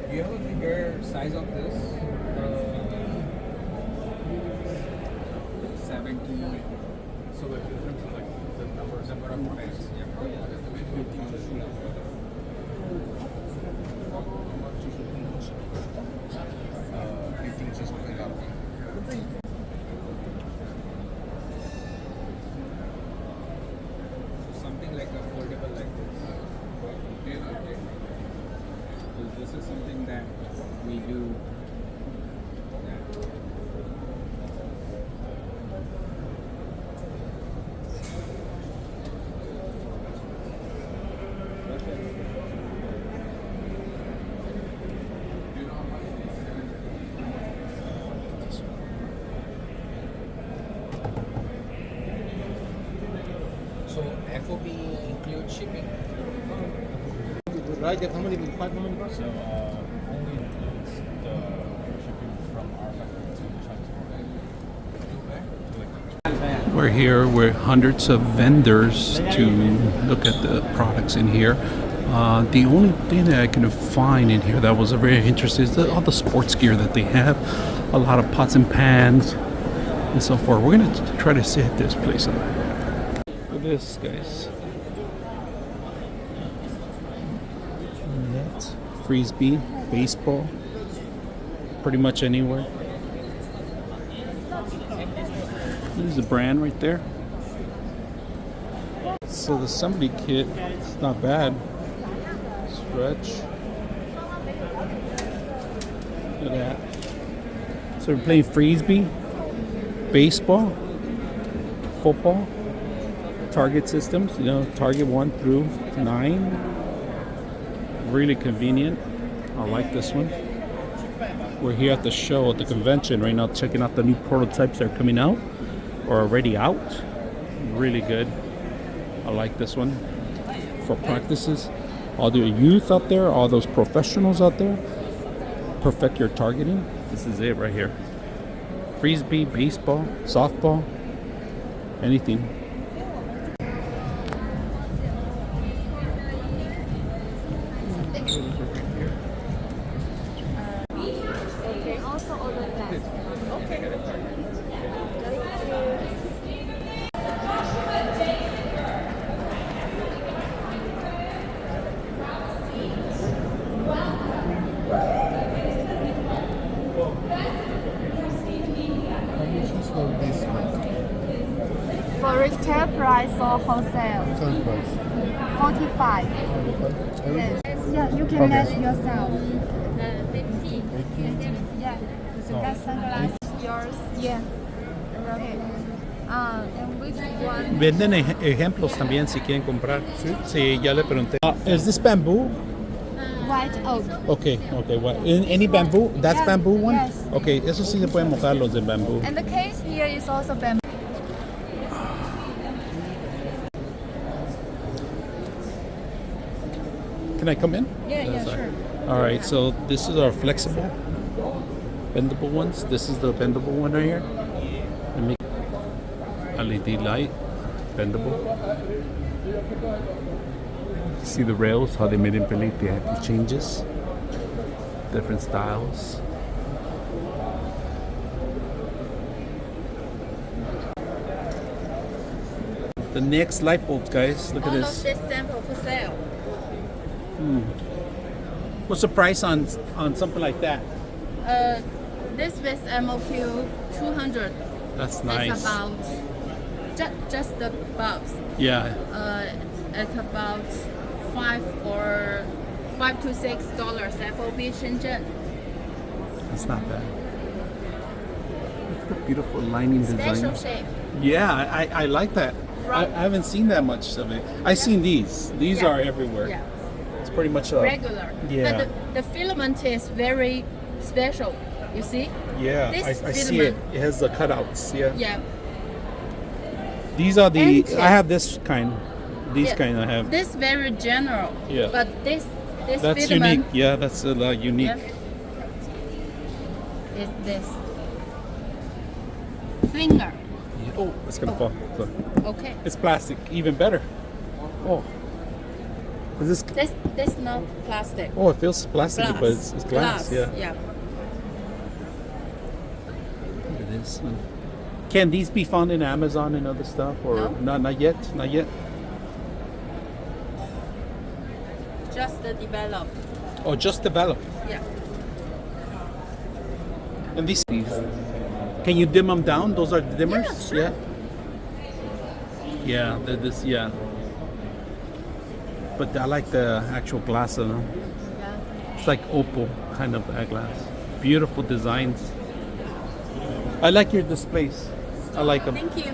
Do you have a bigger size of this? 70. So the difference is like the number of pairs. Something like a foldable like this. So this is something that we do. So FOB includes shipping. Right, how many bucks? So only includes the shipping from our factory to Chinese. We're here with hundreds of vendors to look at the products in here. The only thing that I can find in here that was very interesting is all the sports gear that they have. A lot of pots and pans and so forth. We're going to try to set this place up. Look at this, guys. That's frisbee, baseball, pretty much anywhere. There's the brand right there. So the assembly kit, it's not bad. Stretch. Look at that. So we're playing frisbee, baseball, football, target systems, you know, target 1 through 9. Really convenient. I like this one. We're here at the show, at the convention right now, checking out the new prototypes that are coming out or already out. Really good. I like this one for practices. All the youth out there, all those professionals out there, perfect your targeting. This is it right here. Frisbee, baseball, softball, anything. For retail price or wholesale? Retail price. 45. Yes. Yeah, you can measure yourself. 50. 18. Yeah. That's sunglass. Yours? Yeah. Okay. And which one? Venden ejemplos también si quieren comprar. Sí, ya le pregunté. Is this bamboo? White oak. Okay. What? Any bamboo? That's Yeah, bamboo one? yes. Okay, eso sí se pueden mojar los de bambú. And the case here is also bamboo. Can I come in? Yeah, Sorry. sure. All right, so this is our flexible, bendable ones. This is the bendable one right here. Let me LED light, bendable. See the rails, how they made in Philly, they have the changes, different styles. The next light bulbs, guys. Look at All of this. this sample for sale. What's the price on something like that? This with MOQ 200. That's It's nice. about just the bulbs. Yeah. It's about $5 to $6 FOB Shenzhen. It's not bad. Look at the beautiful lining Special design. shape. Yeah, I like that. I haven't seen that much of it. I've seen these. These Yeah. are everywhere. Yeah, It's pretty much a regular. yeah. But the filament is very special. You see? Yeah, this I see it. filament- It has the cutouts. Yeah. Yeah. These are the. And- I have this kind. These Yeah. kind I have. This very general. Yeah. But this That's filament unique. Yeah, that's a lot unique. is this finger. Oh, it's gonna fall. Look. Okay. It's plastic. Even better. Oh. Is this? That's not plastic. Oh, it feels plastic, Glass. but it's glass. Yeah. Yeah. Look at this. Can these be found in Amazon and other stuff, or No. not yet? Not yet. Just developed. Oh, just developed. Yeah. And these, can you dim them down? Those are dimmers. Yeah, sure. Yeah. Yeah. This. Yeah. But I like the actual glass of them. Yeah. It's like opal kind of glass. Beautiful designs. I like your displays. I like them. Thank you.